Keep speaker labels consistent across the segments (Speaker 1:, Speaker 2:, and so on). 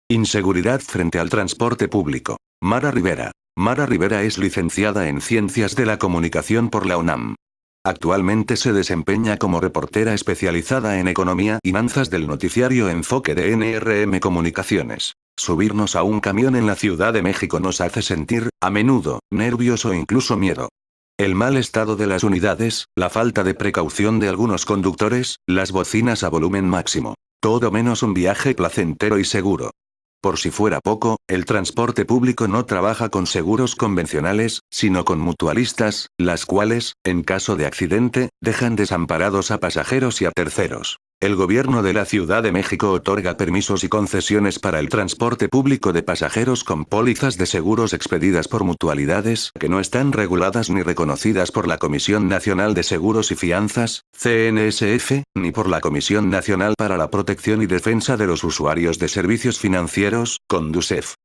Speaker 1: Inseguridad frente al transporte público. Mara Rivera. Mara Rivera es licenciada en Ciencias de la Comunicación por la UNAM. Actualmente se desempeña como reportera especializada en economía y finanzas del noticiario Enfoque de NRM Comunicaciones. Subirnos a un camión en la Ciudad de México nos hace sentir, a menudo, nervios o incluso miedo. El mal estado de las unidades, la falta de precaución de algunos conductores, las bocinas a volumen máximo. Todo menos un viaje placentero y seguro. Por si fuera poco, el transporte público no trabaja con seguros convencionales, sino con mutualistas, las cuales, en caso de accidente, dejan desamparados a pasajeros y a terceros. El gobierno de la Ciudad de México otorga permisos y concesiones para el transporte público de pasajeros con pólizas de seguros expedidas por mutualidades que no están reguladas ni reconocidas por la Comisión Nacional de Seguros y Fianzas, CNSF, ni por la Comisión Nacional para la Protección y Defensa de los Usuarios de Servicios Financieros, CONDUCEF.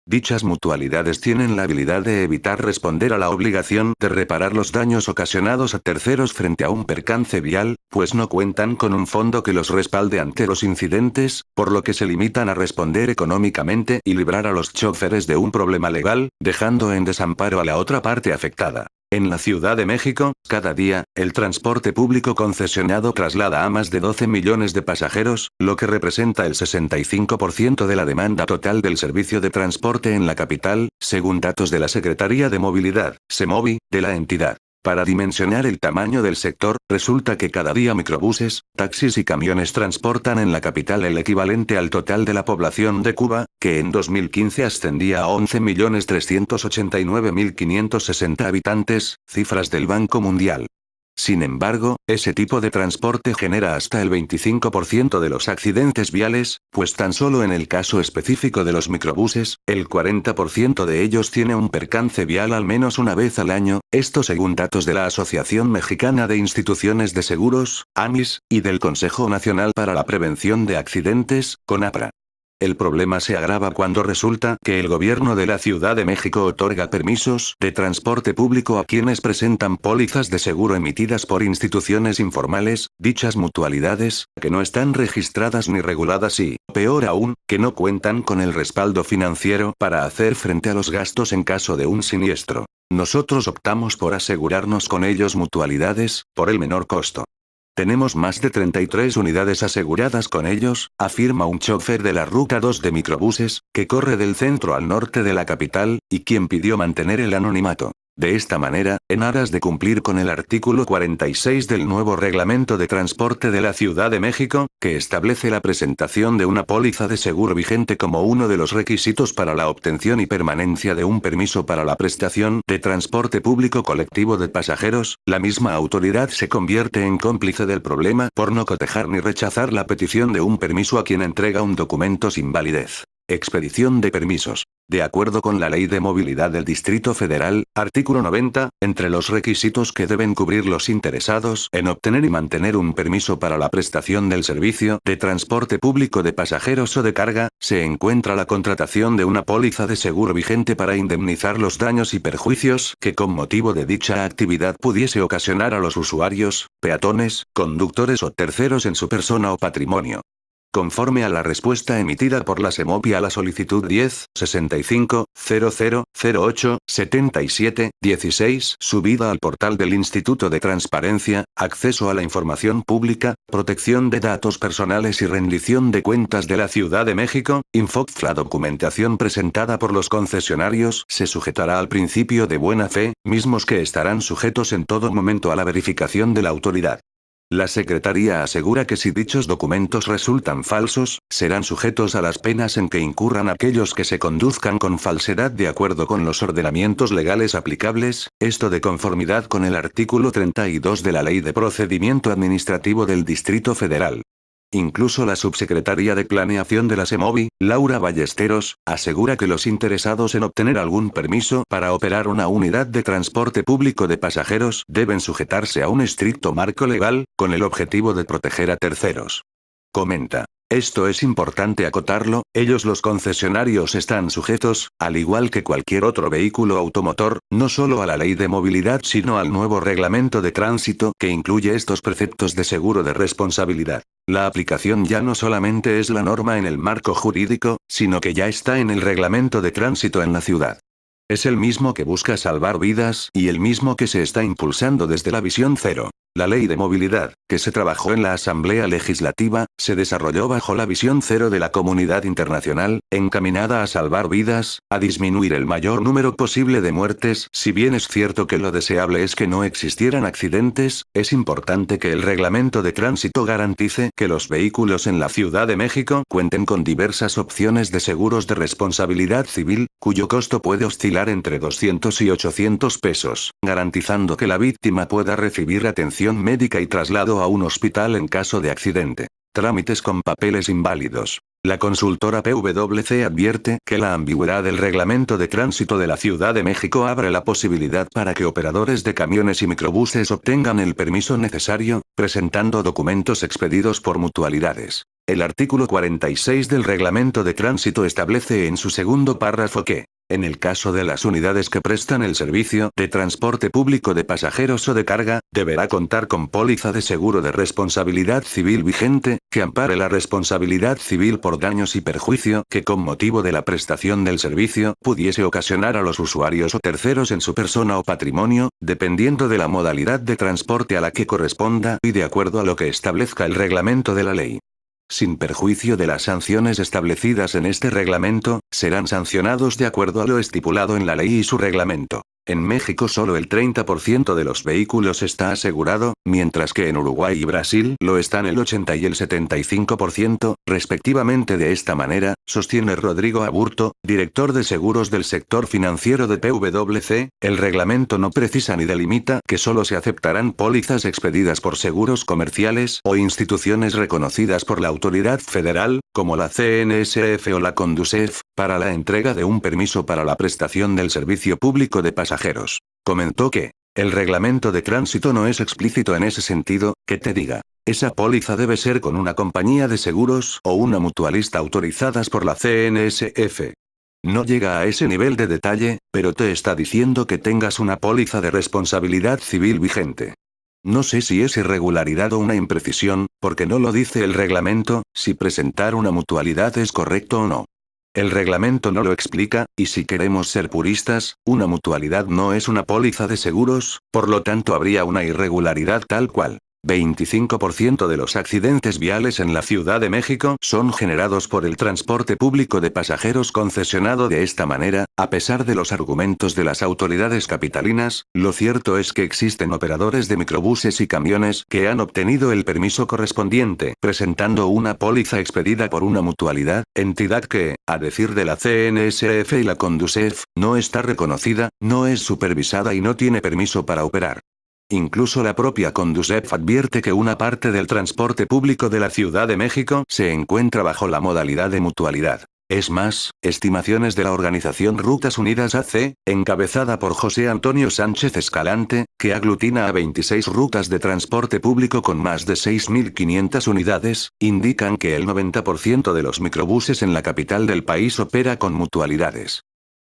Speaker 1: Dichas mutualidades tienen la habilidad de evitar responder a la obligación de reparar los daños ocasionados a terceros frente a un percance vial, pues no cuentan con un fondo que los respalde ante los incidentes, por lo que se limitan a responder económicamente y librar a los choferes de un problema legal, dejando en desamparo a la otra parte afectada. En la Ciudad de México, cada día, el transporte público concesionado traslada a más de 12 millones de pasajeros, lo que representa el 65% de la demanda total del servicio de transporte en la capital, según datos de la Secretaría de Movilidad, SEMOVI, de la entidad. Para dimensionar el tamaño del sector, resulta que cada día microbuses, taxis y camiones transportan en la capital el equivalente al total de la población de Cuba, que en 2015 ascendía a 11.389.560 habitantes, cifras del Banco Mundial. Sin embargo, ese tipo de transporte genera hasta el 25% de los accidentes viales, pues tan solo en el caso específico de los microbuses, el 40% de ellos tiene un percance vial al menos una vez al año, esto según datos de la Asociación Mexicana de Instituciones de Seguros, AMIS, y del Consejo Nacional para la Prevención de Accidentes, CONAPRA. El problema se agrava cuando resulta que el gobierno de la Ciudad de México otorga permisos de transporte público a quienes presentan pólizas de seguro emitidas por instituciones informales, dichas mutualidades, que no están registradas ni reguladas y, peor aún, que no cuentan con el respaldo financiero para hacer frente a los gastos en caso de un siniestro. Nosotros optamos por asegurarnos con ellos mutualidades, por el menor costo. Tenemos más de 33 unidades aseguradas con ellos, afirma un chofer de la Ruta 2 de microbuses, que corre del centro al norte de la capital, y quien pidió mantener el anonimato. De esta manera, en aras de cumplir con el artículo 46 del nuevo Reglamento de Transporte de la Ciudad de México, que establece la presentación de una póliza de seguro vigente como uno de los requisitos para la obtención y permanencia de un permiso para la prestación de transporte público colectivo de pasajeros, la misma autoridad se convierte en cómplice del problema por no cotejar ni rechazar la petición de un permiso a quien entrega un documento sin validez. Expedición de permisos. De acuerdo con la Ley de Movilidad del Distrito Federal, artículo 90, entre los requisitos que deben cubrir los interesados en obtener y mantener un permiso para la prestación del servicio de transporte público de pasajeros o de carga, se encuentra la contratación de una póliza de seguro vigente para indemnizar los daños y perjuicios que con motivo de dicha actividad pudiese ocasionar a los usuarios, peatones, conductores o terceros en su persona o patrimonio. Conforme a la respuesta emitida por la SEMOVI a la solicitud 10-65-00-08-77-16 subida al portal del Instituto de Transparencia, Acceso a la Información Pública, Protección de Datos Personales y Rendición de Cuentas de la Ciudad de México, INFOCF, la documentación presentada por los concesionarios se sujetará al principio de buena fe, mismos que estarán sujetos en todo momento a la verificación de la autoridad. La Secretaría asegura que si dichos documentos resultan falsos, serán sujetos a las penas en que incurran aquellos que se conduzcan con falsedad de acuerdo con los ordenamientos legales aplicables, esto de conformidad con el artículo 32 de la Ley de Procedimiento Administrativo del Distrito Federal. Incluso la subsecretaria de Planeación de la SEMOVI, Laura Ballesteros, asegura que los interesados en obtener algún permiso para operar una unidad de transporte público de pasajeros deben sujetarse a un estricto marco legal, con el objetivo de proteger a terceros. Comenta. Esto es importante acotarlo, ellos los concesionarios están sujetos, al igual que cualquier otro vehículo automotor, no solo a la ley de movilidad sino al nuevo reglamento de tránsito que incluye estos preceptos de seguro de responsabilidad. La aplicación ya no solamente es la norma en el marco jurídico, sino que ya está en el reglamento de tránsito en la ciudad. Es el mismo que busca salvar vidas y el mismo que se está impulsando desde la Visión Cero. La ley de movilidad, que se trabajó en la Asamblea Legislativa, se desarrolló bajo la Visión Cero de la comunidad internacional, encaminada a salvar vidas, a disminuir el mayor número posible de muertes. Si bien es cierto que lo deseable es que no existieran accidentes, es importante que el reglamento de tránsito garantice que los vehículos en la Ciudad de México cuenten con diversas opciones de seguros de responsabilidad civil, cuyo costo puede oscilar entre 200 y 800 pesos, garantizando que la víctima pueda recibir atención médica y traslado a un hospital en caso de accidente. Trámites con papeles inválidos. La consultora PwC advierte que la ambigüedad del reglamento de tránsito de la Ciudad de México abre la posibilidad para que operadores de camiones y microbuses obtengan el permiso necesario, presentando documentos expedidos por mutualidades. El artículo 46 del reglamento de tránsito establece en su segundo párrafo que, en el caso de las unidades que prestan el servicio de transporte público de pasajeros o de carga, deberá contar con póliza de seguro de responsabilidad civil vigente, que ampare la responsabilidad civil por daños y perjuicio que con motivo de la prestación del servicio pudiese ocasionar a los usuarios o terceros en su persona o patrimonio, dependiendo de la modalidad de transporte a la que corresponda y de acuerdo a lo que establezca el reglamento de la ley. Sin perjuicio de las sanciones establecidas en este reglamento, serán sancionados de acuerdo a lo estipulado en la ley y su reglamento. En México solo el 30% de los vehículos está asegurado, mientras que en Uruguay y Brasil lo están el 80 y el 75%, respectivamente. De esta manera, sostiene Rodrigo Aburto, director de seguros del sector financiero de PwC, el reglamento no precisa ni delimita que solo se aceptarán pólizas expedidas por seguros comerciales o instituciones reconocidas por la autoridad federal, como la CNSF o la Conducef, para la entrega de un permiso para la prestación del servicio público de pasajeros. Comentó que, el reglamento de tránsito no es explícito en ese sentido, que te diga, esa póliza debe ser con una compañía de seguros o una mutualista autorizadas por la CNSF. No llega a ese nivel de detalle, pero te está diciendo que tengas una póliza de responsabilidad civil vigente. No sé si es irregularidad o una imprecisión, porque no lo dice el reglamento, si presentar una mutualidad es correcto o no. El reglamento no lo explica, y si queremos ser puristas, una mutualidad no es una póliza de seguros, por lo tanto habría una irregularidad tal cual. 25% de los accidentes viales en la Ciudad de México son generados por el transporte público de pasajeros concesionado de esta manera. A pesar de los argumentos de las autoridades capitalinas, lo cierto es que existen operadores de microbuses y camiones que han obtenido el permiso correspondiente, presentando una póliza expedida por una mutualidad, entidad que, a decir de la CNSF y la Conducef, no está reconocida, no es supervisada y no tiene permiso para operar. Incluso la propia Conducef advierte que una parte del transporte público de la Ciudad de México se encuentra bajo la modalidad de mutualidad. Es más, estimaciones de la organización Rutas Unidas AC, encabezada por José Antonio Sánchez Escalante, que aglutina a 26 rutas de transporte público con más de 6.500 unidades, indican que el 90% de los microbuses en la capital del país opera con mutualidades.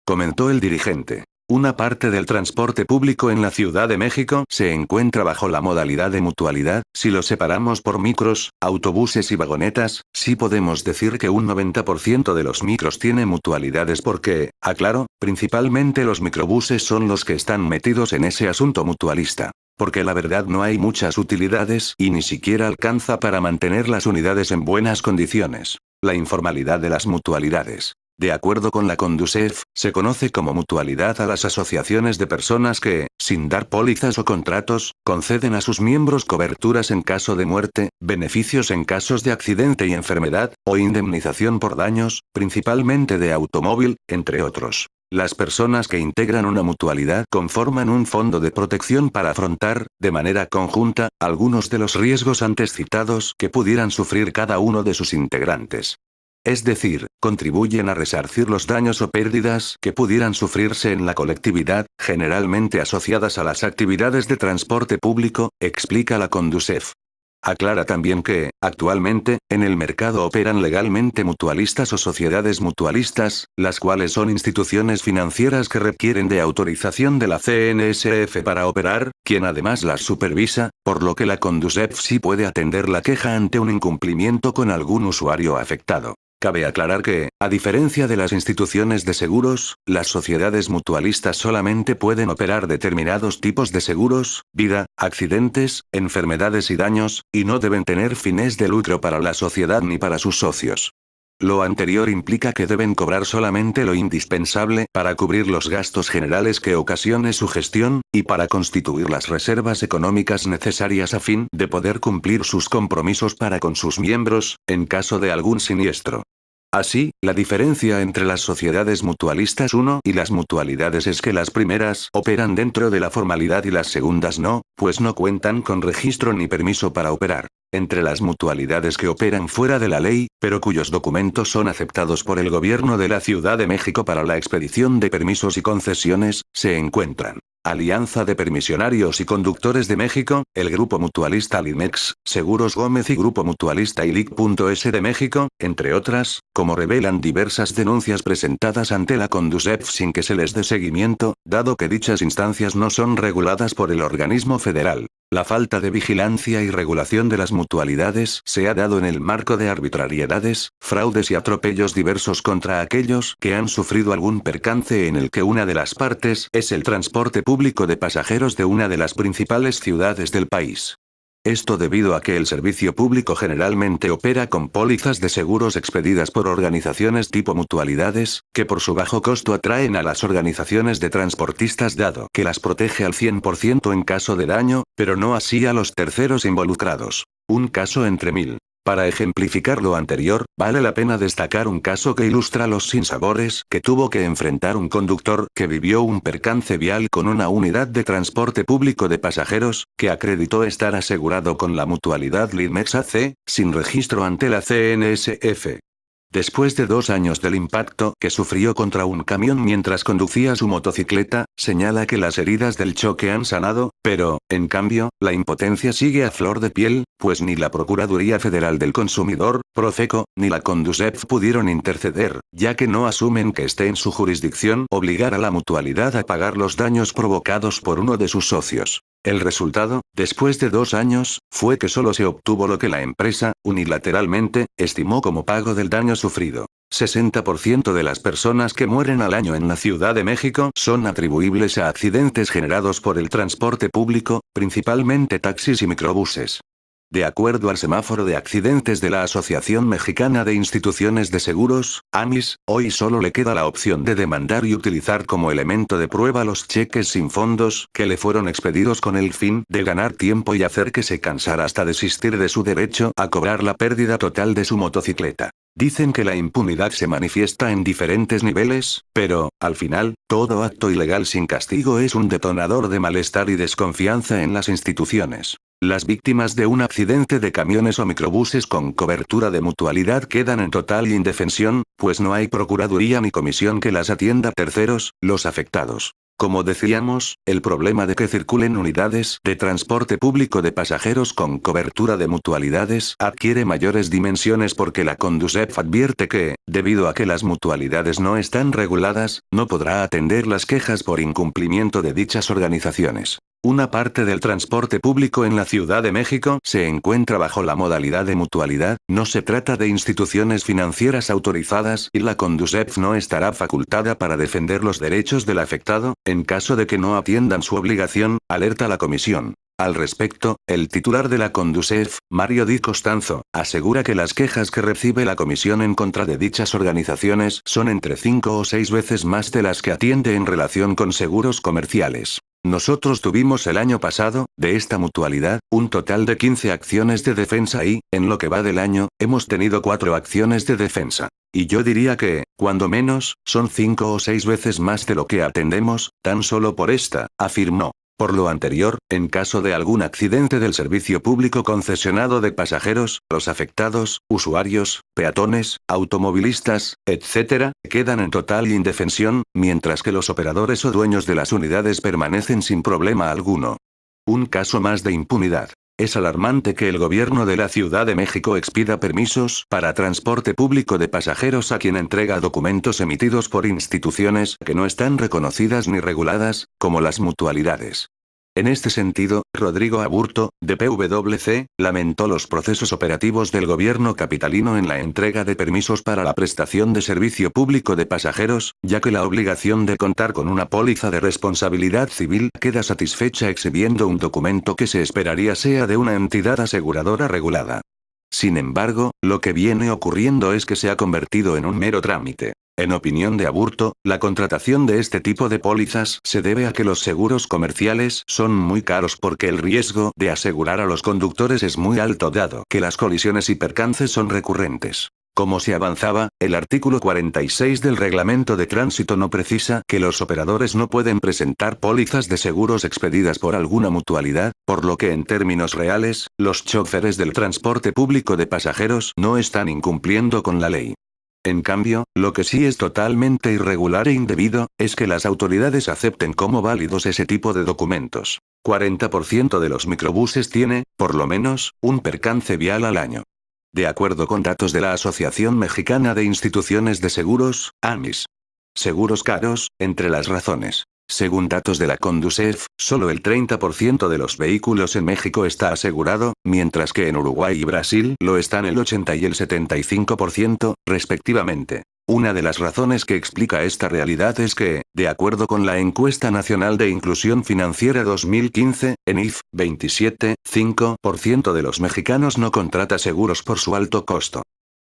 Speaker 1: Comentó el dirigente. Una parte del transporte público en la Ciudad de México se encuentra bajo la modalidad de mutualidad. Si lo separamos por micros, autobuses y vagonetas, sí podemos decir que un 90% de los micros tiene mutualidades porque, aclaro, principalmente los microbuses son los que están metidos en ese asunto mutualista. Porque la verdad no hay muchas utilidades y ni siquiera alcanza para mantener las unidades en buenas condiciones. La informalidad de las mutualidades. De acuerdo con la Conducef, se conoce como mutualidad a las asociaciones de personas que, sin dar pólizas o contratos, conceden a sus miembros coberturas en caso de muerte, beneficios en casos de accidente y enfermedad, o indemnización por daños, principalmente de automóvil, entre otros. Las personas que integran una mutualidad conforman un fondo de protección para afrontar, de manera conjunta, algunos de los riesgos antes citados que pudieran sufrir cada uno de sus integrantes. Es decir, contribuyen a resarcir los daños o pérdidas que pudieran sufrirse en la colectividad, generalmente asociadas a las actividades de transporte público, explica la Conducef. Aclara también que, actualmente, en el mercado operan legalmente mutualistas o sociedades mutualistas, las cuales son instituciones financieras que requieren de autorización de la CNSF para operar, quien además las supervisa, por lo que la Conducef sí puede atender la queja ante un incumplimiento con algún usuario afectado. Cabe aclarar que, a diferencia de las instituciones de seguros, las sociedades mutualistas solamente pueden operar determinados tipos de seguros, vida, accidentes, enfermedades y daños, y no deben tener fines de lucro para la sociedad ni para sus socios. Lo anterior implica que deben cobrar solamente lo indispensable para cubrir los gastos generales que ocasione su gestión, y para constituir las reservas económicas necesarias a fin de poder cumplir sus compromisos para con sus miembros, en caso de algún siniestro. Así, la diferencia entre las sociedades mutualistas 1 y las mutualidades es que las primeras operan dentro de la formalidad y las segundas no, pues no cuentan con registro ni permiso para operar. Entre las mutualidades que operan fuera de la ley, pero cuyos documentos son aceptados por el gobierno de la Ciudad de México para la expedición de permisos y concesiones, se encuentran Alianza de Permisionarios y Conductores de México, el Grupo Mutualista Limex, Seguros Gómez y Grupo Mutualista ILIC.es de México, entre otras, como revelan diversas denuncias presentadas ante la Conducef sin que se les dé seguimiento, dado que dichas instancias no son reguladas por el organismo federal. La falta de vigilancia y regulación de las mutualidades se ha dado en el marco de arbitrariedades, fraudes y atropellos diversos contra aquellos que han sufrido algún percance en el que una de las partes es el transporte público de pasajeros de una de las principales ciudades del país. Esto debido a que el servicio público generalmente opera con pólizas de seguros expedidas por organizaciones tipo mutualidades, que por su bajo costo atraen a las organizaciones de transportistas dado que las protege al 100% en caso de daño, pero no así a los terceros involucrados. Un caso entre mil. Para ejemplificar lo anterior, vale la pena destacar un caso que ilustra los sinsabores que tuvo que enfrentar un conductor que vivió un percance vial con una unidad de transporte público de pasajeros, que acreditó estar asegurado con la mutualidad Limex AC, sin registro ante la CNSF. Después de 2 años del impacto que sufrió contra un camión mientras conducía su motocicleta, señala que las heridas del choque han sanado, pero, en cambio, la impotencia sigue a flor de piel, pues ni la Procuraduría Federal del Consumidor, Profeco, ni la Conducef pudieron interceder, ya que no asumen que esté en su jurisdicción obligar a la mutualidad a pagar los daños provocados por uno de sus socios. El resultado, después de 2 años, fue que solo se obtuvo lo que la empresa, unilateralmente, estimó como pago del daño sufrido. 60% de las personas que mueren al año en la Ciudad de México son atribuibles a accidentes generados por el transporte público, principalmente taxis y microbuses. De acuerdo al semáforo de accidentes de la Asociación Mexicana de Instituciones de Seguros, AMIS, hoy solo le queda la opción de demandar y utilizar como elemento de prueba los cheques sin fondos que le fueron expedidos con el fin de ganar tiempo y hacer que se cansara hasta desistir de su derecho a cobrar la pérdida total de su motocicleta. Dicen que la impunidad se manifiesta en diferentes niveles, pero, al final, todo acto ilegal sin castigo es un detonador de malestar y desconfianza en las instituciones. Las víctimas de un accidente de camiones o microbuses con cobertura de mutualidad quedan en total indefensión, pues no hay procuraduría ni comisión que las atienda. Terceros, los afectados. Como decíamos, el problema de que circulen unidades de transporte público de pasajeros con cobertura de mutualidades adquiere mayores dimensiones porque la Conducef advierte que, debido a que las mutualidades no están reguladas, no podrá atender las quejas por incumplimiento de dichas organizaciones. Una parte del transporte público en la Ciudad de México se encuentra bajo la modalidad de mutualidad, no se trata de instituciones financieras autorizadas y la Conducef no estará facultada para defender los derechos del afectado, en caso de que no atiendan su obligación, alerta la comisión. Al respecto, el titular de la Conducef, Mario Di Costanzo, asegura que las quejas que recibe la comisión en contra de dichas organizaciones son entre 5 o 6 veces más de las que atiende en relación con seguros comerciales. Nosotros tuvimos el año pasado, de esta mutualidad, un total de 15 acciones de defensa y, en lo que va del año, hemos tenido 4 acciones de defensa. Y yo diría que, cuando menos, son 5 o 6 veces más de lo que atendemos, tan solo por esta, afirmó. Por lo anterior, en caso de algún accidente del servicio público concesionado de pasajeros, los afectados, usuarios, peatones, automovilistas, etc., quedan en total indefensión, mientras que los operadores o dueños de las unidades permanecen sin problema alguno. Un caso más de impunidad. Es alarmante que el gobierno de la Ciudad de México expida permisos para transporte público de pasajeros a quien entrega documentos emitidos por instituciones que no están reconocidas ni reguladas, como las mutualidades. En este sentido, Rodrigo Aburto, de PwC, lamentó los procesos operativos del gobierno capitalino en la entrega de permisos para la prestación de servicio público de pasajeros, ya que la obligación de contar con una póliza de responsabilidad civil queda satisfecha exhibiendo un documento que se esperaría sea de una entidad aseguradora regulada. Sin embargo, lo que viene ocurriendo es que se ha convertido en un mero trámite. En opinión de Aburto, la contratación de este tipo de pólizas se debe a que los seguros comerciales son muy caros porque el riesgo de asegurar a los conductores es muy alto dado que las colisiones y percances son recurrentes. Como se avanzaba, el artículo 46 del Reglamento de Tránsito no precisa que los operadores no pueden presentar pólizas de seguros expedidas por alguna mutualidad, por lo que en términos reales, los choferes del transporte público de pasajeros no están incumpliendo con la ley. En cambio, lo que sí es totalmente irregular e indebido, es que las autoridades acepten como válidos ese tipo de documentos. 40% de los microbuses tiene, por lo menos, un percance vial al año. De acuerdo con datos de la Asociación Mexicana de Instituciones de Seguros, AMIS. Seguros caros, entre las razones. Según datos de la Conducef, solo el 30% de los vehículos en México está asegurado, mientras que en Uruguay y Brasil lo están el 80 y el 75%, respectivamente. Una de las razones que explica esta realidad es que, de acuerdo con la Encuesta Nacional de Inclusión Financiera 2015, ENIF, 27,5% de los mexicanos no contrata seguros por su alto costo.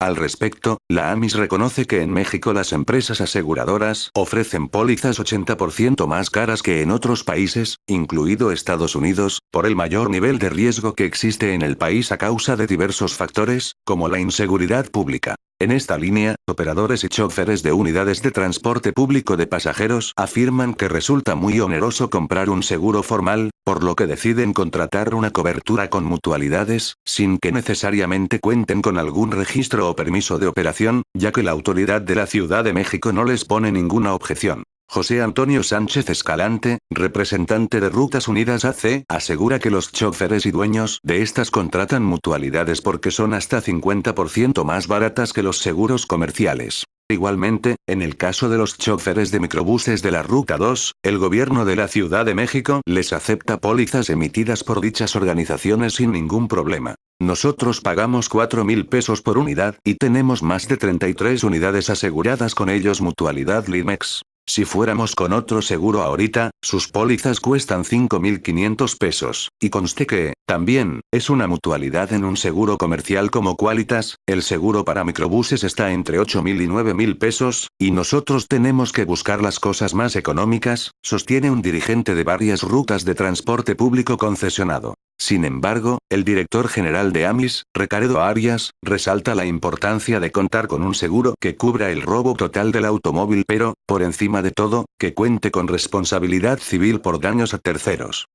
Speaker 1: Al respecto, la AMIS reconoce que en México las empresas aseguradoras ofrecen pólizas 80% más caras que en otros países, incluido Estados Unidos, por el mayor nivel de riesgo que existe en el país a causa de diversos factores, como la inseguridad pública. En esta línea, operadores y choferes de unidades de transporte público de pasajeros afirman que resulta muy oneroso comprar un seguro formal, por lo que deciden contratar una cobertura con mutualidades, sin que necesariamente cuenten con algún registro o permiso de operación, ya que la autoridad de la Ciudad de México no les pone ninguna objeción. José Antonio Sánchez Escalante, representante de Rutas Unidas AC, asegura que los choferes y dueños de estas contratan mutualidades porque son hasta 50% más baratas que los seguros comerciales. Igualmente, en el caso de los choferes de microbuses de la Ruta 2, el gobierno de la Ciudad de México les acepta pólizas emitidas por dichas organizaciones sin ningún problema. Nosotros pagamos 4,000 pesos por unidad y tenemos más de 33 unidades aseguradas con ellos mutualidad Limex. Si fuéramos con otro seguro ahorita, sus pólizas cuestan 5,500 pesos, y conste que, también, es una mutualidad en un seguro comercial como Qualitas, el seguro para microbuses está entre 8,000 y 9,000 pesos, y nosotros tenemos que buscar las cosas más económicas, sostiene un dirigente de varias rutas de transporte público concesionado. Sin embargo, el director general de AMIS, Ricardo Arias, resalta la importancia de contar con un seguro que cubra el robo total del automóvil pero, por encima de todo, que cuente con responsabilidad civil por daños a terceros.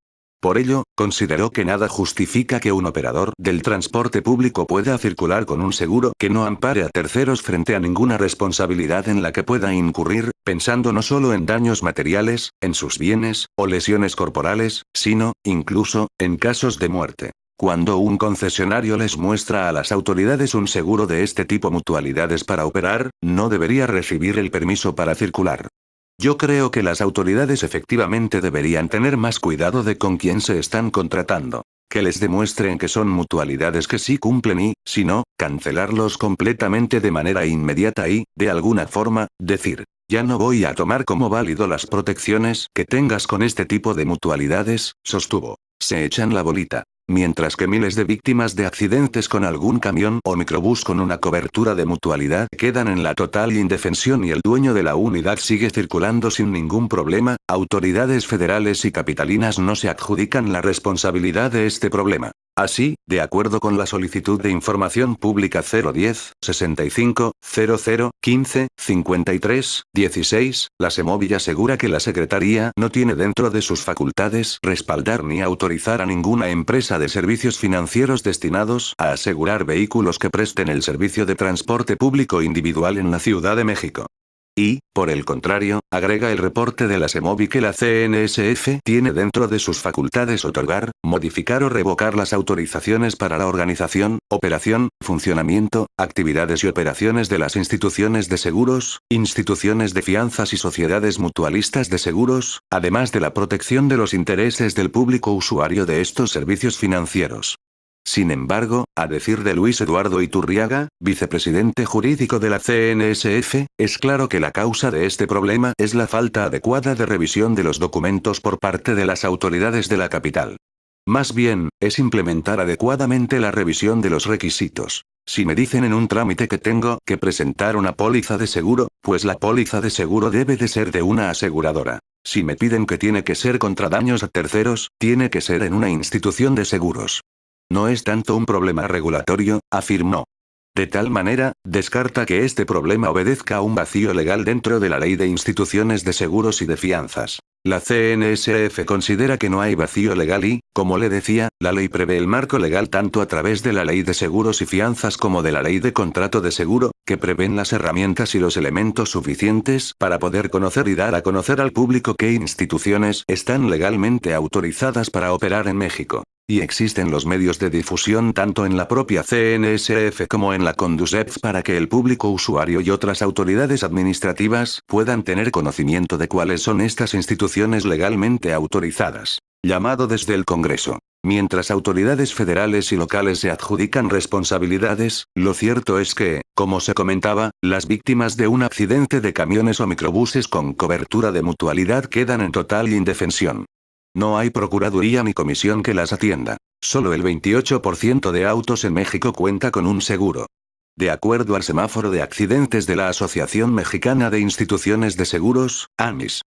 Speaker 1: Por ello, consideró que nada justifica que un operador del transporte público pueda circular con un seguro que no ampare a terceros frente a ninguna responsabilidad en la que pueda incurrir, pensando no solo en daños materiales, en sus bienes, o lesiones corporales, sino, incluso, en casos de muerte. Cuando un concesionario les muestra a las autoridades un seguro de este tipo mutualidades para operar, no debería recibir el permiso para circular. Yo creo que las autoridades efectivamente deberían tener más cuidado de con quién se están contratando. Que les demuestren que son mutualidades que sí cumplen y, si no, cancelarlos completamente de manera inmediata y, de alguna forma, decir, ya no voy a tomar como válido las protecciones que tengas con este tipo de mutualidades, sostuvo. Se echan la bolita. Mientras que miles de víctimas de accidentes con algún camión o microbús con una cobertura de mutualidad quedan en la total indefensión y el dueño de la unidad sigue circulando sin ningún problema, autoridades federales y capitalinas no se adjudican la responsabilidad de este problema. Así, de acuerdo con la solicitud de información pública 010-65-00-15-53-16, la Semovil asegura que la Secretaría no tiene dentro de sus facultades respaldar ni autorizar a ninguna empresa de servicios financieros destinados a asegurar vehículos que presten el servicio de transporte público individual en la Ciudad de México. Y, por el contrario, agrega el reporte de la SEMOVI que la CNSF tiene dentro de sus facultades otorgar, modificar o revocar las autorizaciones para la organización, operación, funcionamiento, actividades y operaciones de las instituciones de seguros, instituciones de fianzas y sociedades mutualistas de seguros, además de la protección de los intereses del público usuario de estos servicios financieros. Sin embargo, a decir de Luis Eduardo Iturriaga, vicepresidente jurídico de la CNSF, es claro que la causa de este problema es la falta adecuada de revisión de los documentos por parte de las autoridades de la capital. Más bien, es implementar adecuadamente la revisión de los requisitos. Si me dicen en un trámite que tengo que presentar una póliza de seguro, pues la póliza de seguro debe de ser de una aseguradora. Si me piden que tiene que ser contra daños a terceros, tiene que ser en una institución de seguros. No es tanto un problema regulatorio, afirmó. De tal manera, descarta que este problema obedezca a un vacío legal dentro de la Ley de Instituciones de Seguros y de Fianzas. La CNSF considera que no hay vacío legal y, como le decía, la ley prevé el marco legal tanto a través de la Ley de Seguros y Fianzas como de la Ley de Contrato de Seguro, que prevén las herramientas y los elementos suficientes para poder conocer y dar a conocer al público qué instituciones están legalmente autorizadas para operar en México. Y existen los medios de difusión tanto en la propia CNSF como en la Conducef para que el público usuario y otras autoridades administrativas puedan tener conocimiento de cuáles son estas instituciones legalmente autorizadas. Llamado desde el Congreso. Mientras autoridades federales y locales se adjudican responsabilidades, lo cierto es que, como se comentaba, las víctimas de un accidente de camiones o microbuses con cobertura de mutualidad quedan en total indefensión. No hay procuraduría ni comisión que las atienda. Solo el 28% de autos en México cuenta con un seguro. De acuerdo al semáforo de accidentes de la Asociación Mexicana de Instituciones de Seguros, AMIS.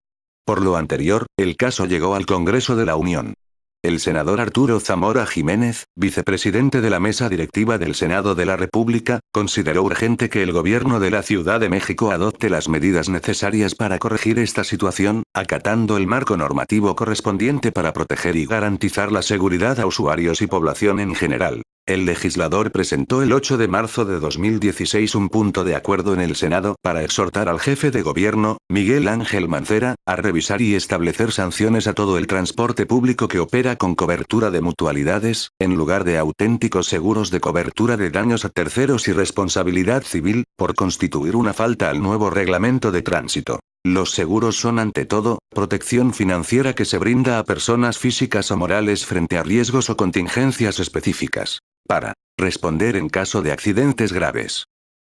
Speaker 1: Por lo anterior, el caso llegó al Congreso de la Unión. El senador Arturo Zamora Jiménez, vicepresidente de la mesa directiva del Senado de la República, consideró urgente que el gobierno de la Ciudad de México adopte las medidas necesarias para corregir esta situación, acatando el marco normativo correspondiente para proteger y garantizar la seguridad a usuarios y población en general. El legislador presentó el 8 de marzo de 2016 un punto de acuerdo en el Senado para exhortar al jefe de gobierno, Miguel Ángel Mancera, a revisar y establecer sanciones a todo el transporte público que opera con cobertura de mutualidades, en lugar de auténticos seguros de cobertura de daños a terceros y responsabilidad civil, por constituir una falta al nuevo reglamento de tránsito. Los seguros son ante todo, protección financiera que se brinda a personas físicas o morales frente a riesgos o contingencias específicas. Para responder en caso de accidentes graves.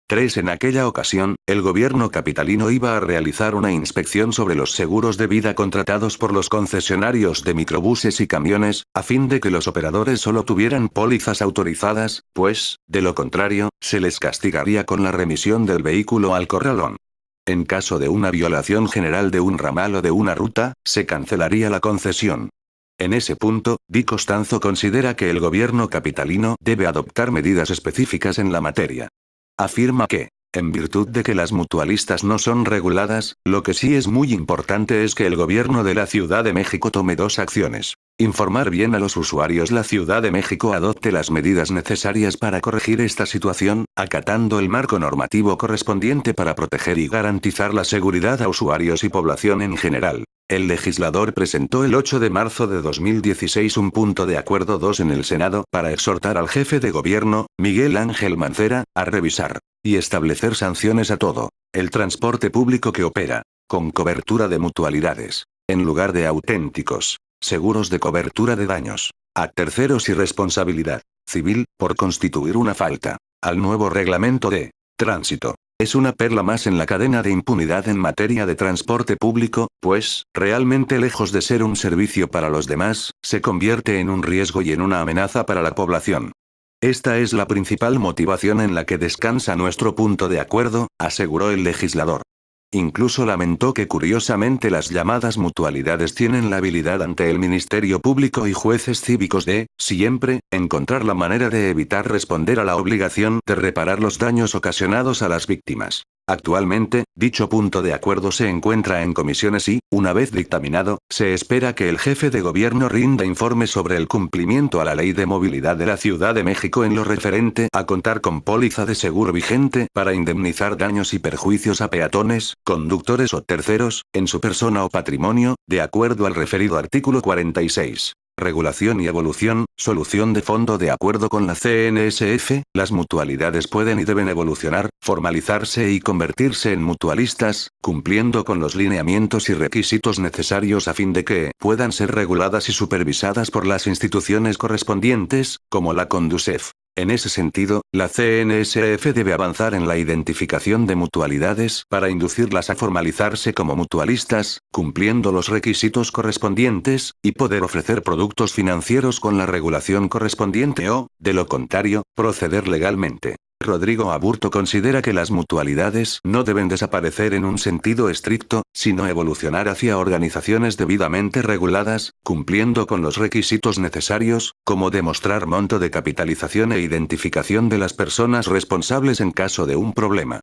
Speaker 1: 3. En aquella ocasión, el gobierno capitalino iba a realizar una inspección sobre los seguros de vida contratados por los concesionarios de microbuses y camiones, a fin de que los operadores solo tuvieran pólizas autorizadas, pues, de lo contrario, se les castigaría con la remisión del vehículo al corralón. En caso de una violación general de un ramal o de una ruta, se cancelaría la concesión. En ese punto, Di Costanzo considera que el gobierno capitalino debe adoptar medidas específicas en la materia. Afirma que, en virtud de que las mutualistas no son reguladas, lo que sí es muy importante es que el gobierno de la Ciudad de México tome dos acciones. Informar bien a los usuarios. La Ciudad de México adopte las medidas necesarias para corregir esta situación, acatando el marco normativo correspondiente para proteger y garantizar la seguridad a usuarios y población en general. El legislador presentó el 8 de marzo de 2016 un punto de acuerdo 2 en el Senado para exhortar al jefe de gobierno, Miguel Ángel Mancera, a revisar y establecer sanciones a todo el transporte público que opera con cobertura de mutualidades, en lugar de auténticos seguros de cobertura de daños a terceros y responsabilidad civil, por constituir una falta al nuevo reglamento de tránsito. Es una perla más en la cadena de impunidad en materia de transporte público, pues, realmente lejos de ser un servicio para los demás, se convierte en un riesgo y en una amenaza para la población. Esta es la principal motivación en la que descansa nuestro punto de acuerdo, aseguró el legislador. Incluso lamentó que curiosamente las llamadas mutualidades tienen la habilidad ante el Ministerio Público y jueces cívicos de, siempre, encontrar la manera de evitar responder a la obligación de reparar los daños ocasionados a las víctimas. Actualmente, dicho punto de acuerdo se encuentra en comisiones y, una vez dictaminado, se espera que el jefe de gobierno rinda informe sobre el cumplimiento a la Ley de Movilidad de la Ciudad de México en lo referente a contar con póliza de seguro vigente para indemnizar daños y perjuicios a peatones, conductores o terceros, en su persona o patrimonio, de acuerdo al referido artículo 46. Regulación y evolución, solución de fondo. De acuerdo con la CNSF, las mutualidades pueden y deben evolucionar, formalizarse y convertirse en mutualistas, cumpliendo con los lineamientos y requisitos necesarios a fin de que puedan ser reguladas y supervisadas por las instituciones correspondientes, como la Conducef. En ese sentido, la CNSF debe avanzar en la identificación de mutualidades para inducirlas a formalizarse como mutualistas, cumpliendo los requisitos correspondientes, y poder ofrecer productos financieros con la regulación correspondiente o, de lo contrario, proceder legalmente. Rodrigo Aburto considera que las mutualidades no deben desaparecer en un sentido estricto, sino evolucionar hacia organizaciones debidamente reguladas, cumpliendo con los requisitos necesarios, como demostrar monto de capitalización e identificación de las personas responsables en caso de un problema.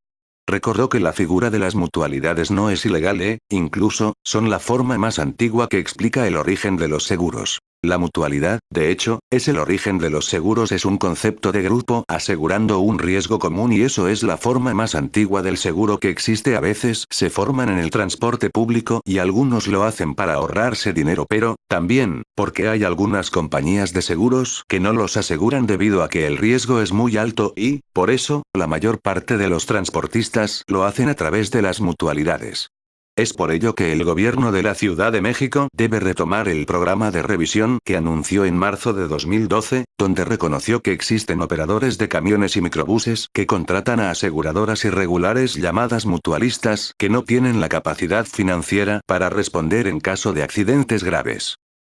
Speaker 1: Recordó que la figura de las mutualidades no es ilegal incluso, son la forma más antigua que explica el origen de los seguros. La mutualidad, de hecho, es el origen de los seguros, es un concepto de grupo asegurando un riesgo común y eso es la forma más antigua del seguro que existe. A veces se forman en el transporte público y algunos lo hacen para ahorrarse dinero, pero, también, porque hay algunas compañías de seguros que no los aseguran debido a que el riesgo es muy alto y, por eso, la mayor parte de los transportistas lo hacen a través de las mutualidades. Es por ello que el gobierno de la Ciudad de México debe retomar el programa de revisión que anunció en marzo de 2012, donde reconoció que existen operadores de camiones y microbuses que contratan a aseguradoras irregulares llamadas mutualistas que no tienen la capacidad financiera para responder en caso de accidentes graves.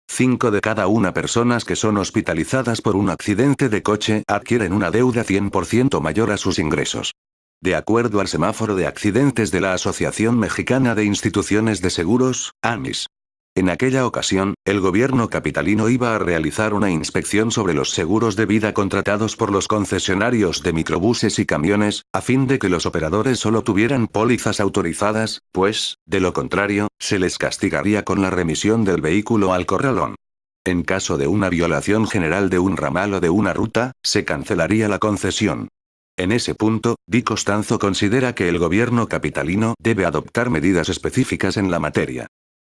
Speaker 1: 5 de cada 1 personas que son hospitalizadas por un accidente de coche adquieren una deuda 100% mayor a sus ingresos. De acuerdo al semáforo de accidentes de la Asociación Mexicana de Instituciones de Seguros, AMIS. En aquella ocasión, el gobierno capitalino iba a realizar una inspección sobre los seguros de vida contratados por los concesionarios de microbuses y camiones, a fin de que los operadores solo tuvieran pólizas autorizadas, pues, de lo contrario, se les castigaría con la remisión del vehículo al corralón. En caso de una violación general de un ramal o de una ruta, se cancelaría la concesión. En ese punto, Di Costanzo considera que el gobierno capitalino debe adoptar medidas específicas en la materia.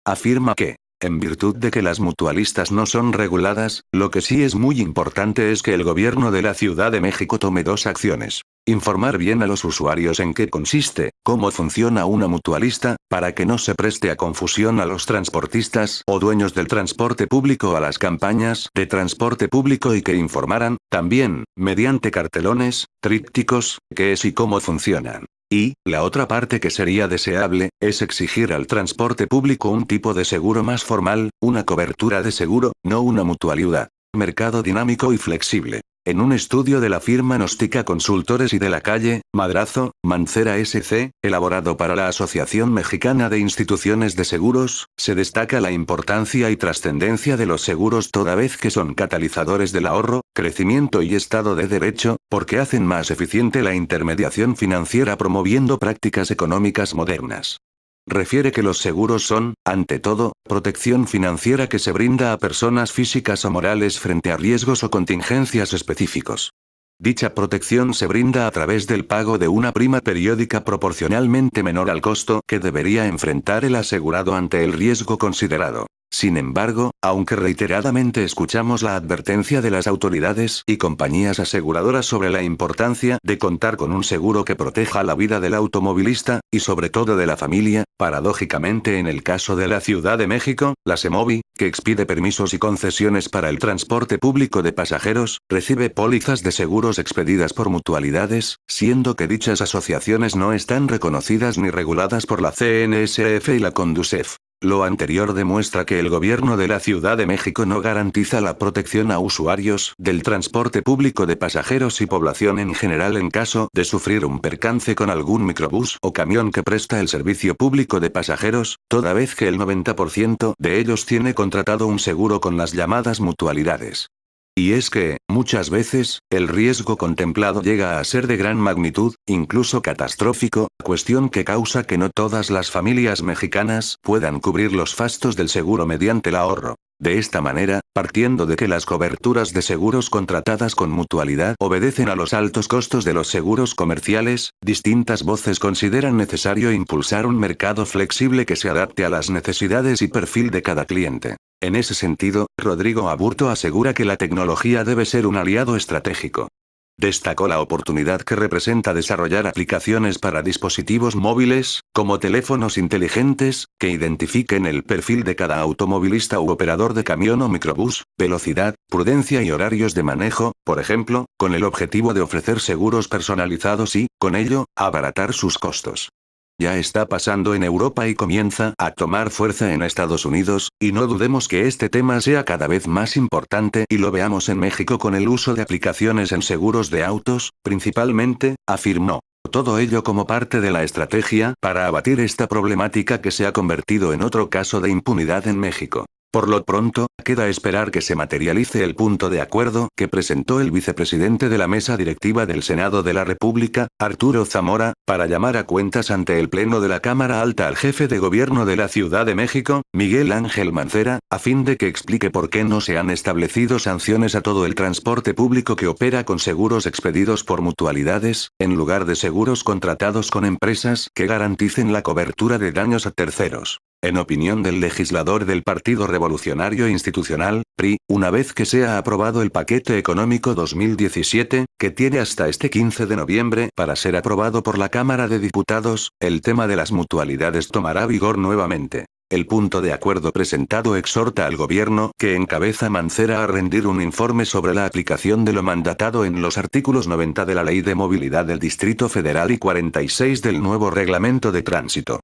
Speaker 1: Afirma que, en virtud de que las mutualistas no son reguladas, lo que sí es muy importante es que el gobierno de la Ciudad de México tome 2 acciones. Informar bien a los usuarios en qué consiste, cómo funciona una mutualista, para que no se preste a confusión a los transportistas o dueños del transporte público a las campañas de transporte público y que informaran, también, mediante cartelones, trípticos, qué es y cómo funcionan. Y, la otra parte que sería deseable, es exigir al transporte público un tipo de seguro más formal, una cobertura de seguro, no una mutualidad. Mercado dinámico y flexible. En un estudio de la firma Nostika Consultores y de la calle, Madrazo, Mancera SC, elaborado para la Asociación Mexicana de Instituciones de Seguros, se destaca la importancia y trascendencia de los seguros toda vez que son catalizadores del ahorro, crecimiento y Estado de Derecho, porque hacen más eficiente la intermediación financiera promoviendo prácticas económicas modernas. Refiere que los seguros son, ante todo, protección financiera que se brinda a personas físicas o morales frente a riesgos o contingencias específicos. Dicha protección se brinda a través del pago de una prima periódica proporcionalmente menor al costo que debería enfrentar el asegurado ante el riesgo considerado. Sin embargo, aunque reiteradamente escuchamos la advertencia de las autoridades y compañías aseguradoras sobre la importancia de contar con un seguro que proteja la vida del automovilista, y sobre todo de la familia, paradójicamente en el caso de la Ciudad de México, la SEMOVI, que expide permisos y concesiones para el transporte público de pasajeros, recibe pólizas de seguros expedidas por mutualidades, siendo que dichas asociaciones no están reconocidas ni reguladas por la CNSF y la Conducef. Lo anterior demuestra que el gobierno de la Ciudad de México no garantiza la protección a usuarios del transporte público de pasajeros y población en general en caso de sufrir un percance con algún microbús o camión que presta el servicio público de pasajeros, toda vez que el 90% de ellos tiene contratado un seguro con las llamadas mutualidades. Y es que, muchas veces, el riesgo contemplado llega a ser de gran magnitud, incluso catastrófico, cuestión que causa que no todas las familias mexicanas puedan cubrir los gastos del seguro mediante el ahorro. De esta manera, partiendo de que las coberturas de seguros contratadas con mutualidad obedecen a los altos costos de los seguros comerciales, distintas voces consideran necesario impulsar un mercado flexible que se adapte a las necesidades y perfil de cada cliente. En ese sentido, Rodrigo Aburto asegura que la tecnología debe ser un aliado estratégico. Destacó la oportunidad que representa desarrollar aplicaciones para dispositivos móviles, como teléfonos inteligentes, que identifiquen el perfil de cada automovilista u operador de camión o microbús, velocidad, prudencia y horarios de manejo, por ejemplo, con el objetivo de ofrecer seguros personalizados y, con ello, abaratar sus costos. Ya está pasando en Europa y comienza a tomar fuerza en Estados Unidos, y no dudemos que este tema sea cada vez más importante y lo veamos en México con el uso de aplicaciones en seguros de autos, principalmente, afirmó. Todo ello como parte de la estrategia para abatir esta problemática que se ha convertido en otro caso de impunidad en México. Por lo pronto, queda esperar que se materialice el punto de acuerdo que presentó el vicepresidente de la mesa directiva del Senado de la República, Arturo Zamora, para llamar a cuentas ante el Pleno de la Cámara Alta al jefe de gobierno de la Ciudad de México, Miguel Ángel Mancera, a fin de que explique por qué no se han establecido sanciones a todo el transporte público que opera con seguros expedidos por mutualidades, en lugar de seguros contratados con empresas que garanticen la cobertura de daños a terceros. En opinión del legislador del Partido Revolucionario Institucional, PRI, una vez que sea aprobado el paquete económico 2017, que tiene hasta este 15 de noviembre para ser aprobado por la Cámara de Diputados, el tema de las mutualidades tomará vigor nuevamente. El punto de acuerdo presentado exhorta al gobierno que encabeza Mancera a rendir un informe sobre la aplicación de lo mandatado en los artículos 90 de la Ley de Movilidad del Distrito Federal y 46 del nuevo Reglamento de Tránsito.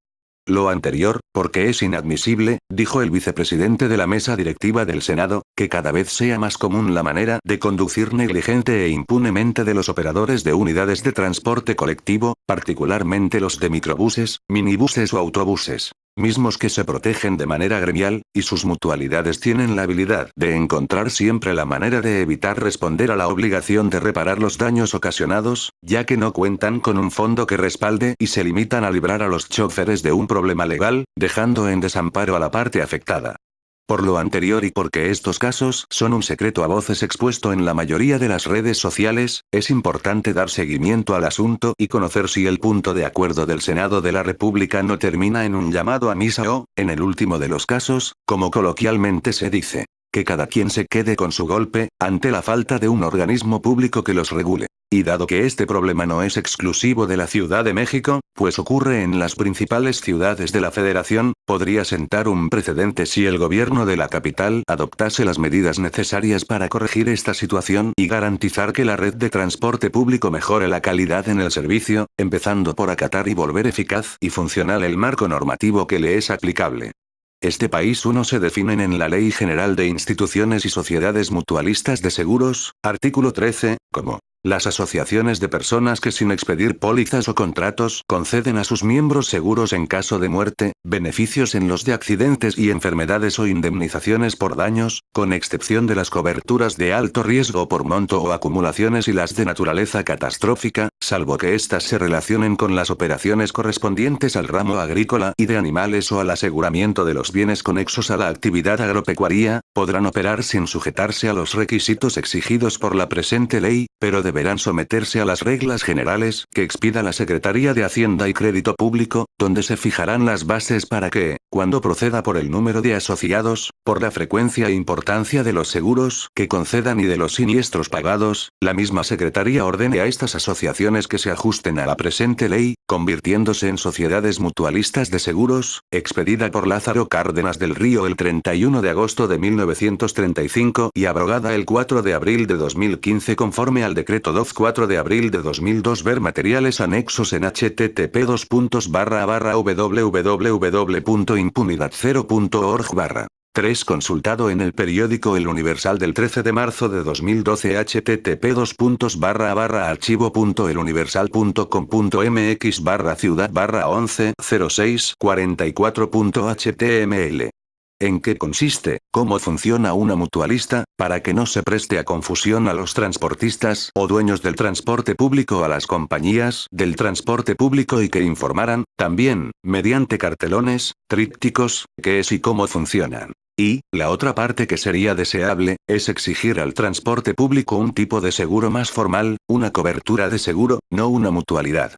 Speaker 1: Lo anterior, porque es inadmisible, dijo el vicepresidente de la mesa directiva del Senado, que cada vez sea más común la manera de conducir negligente e impunemente de los operadores de unidades de transporte colectivo, particularmente los de microbuses, minibuses o autobuses. Mismos que se protegen de manera gremial, y sus mutualidades tienen la habilidad de encontrar siempre la manera de evitar responder a la obligación de reparar los daños ocasionados, ya que no cuentan con un fondo que respalde y se limitan a librar a los choferes de un problema legal, dejando en desamparo a la parte afectada. Por lo anterior y porque estos casos son un secreto a voces expuesto en la mayoría de las redes sociales, es importante dar seguimiento al asunto y conocer si el punto de acuerdo del Senado de la República no termina en un llamado a misa o, en el último de los casos, como coloquialmente se dice, que cada quien se quede con su golpe, ante la falta de un organismo público que los regule. Y dado que este problema no es exclusivo de la Ciudad de México, pues ocurre en las principales ciudades de la Federación, podría sentar un precedente si el gobierno de la capital adoptase las medidas necesarias para corregir esta situación y garantizar que la red de transporte público mejore la calidad en el servicio, empezando por acatar y volver eficaz y funcional el marco normativo que le es aplicable. Este país uno se definen en la Ley General de Instituciones y Sociedades Mutualistas de Seguros, artículo 13, como las asociaciones de personas que sin expedir pólizas o contratos conceden a sus miembros seguros en caso de muerte, beneficios en los de accidentes y enfermedades o indemnizaciones por daños, con excepción de las coberturas de alto riesgo por monto o acumulaciones y las de naturaleza catastrófica, salvo que éstas se relacionen con las operaciones correspondientes al ramo agrícola y de animales o al aseguramiento de los bienes conexos a la actividad agropecuaria, podrán operar sin sujetarse a los requisitos exigidos por la presente ley, pero deberán someterse a las reglas generales que expida la Secretaría de Hacienda y Crédito Público, donde se fijarán las bases para que, cuando proceda por el número de asociados, por la frecuencia e importancia de los seguros que concedan y de los siniestros pagados, la misma Secretaría ordene a estas asociaciones que se ajusten a la presente ley, convirtiéndose en sociedades mutualistas de seguros, expedida por Lázaro Cárdenas del Río el 31 de agosto de 1935 y abrogada el 4 de abril de 2015 conforme al decreto 4 de abril de 2002. Ver materiales anexos en http://www.impunidad0.org/. 3. Consultado en el periódico El Universal del 13 de marzo de 2012 http://archivo.eluniversal.com.mx/ciudad/11-06-44.html ¿En qué consiste? ¿Cómo funciona una mutualista? Para que no se preste a confusión a los transportistas o dueños del transporte público a las compañías del transporte público y que informaran, también, mediante cartelones, trípticos, qué es y cómo funcionan. Y, la otra parte que sería deseable, es exigir al transporte público un tipo de seguro más formal, una cobertura de seguro, no una mutualidad.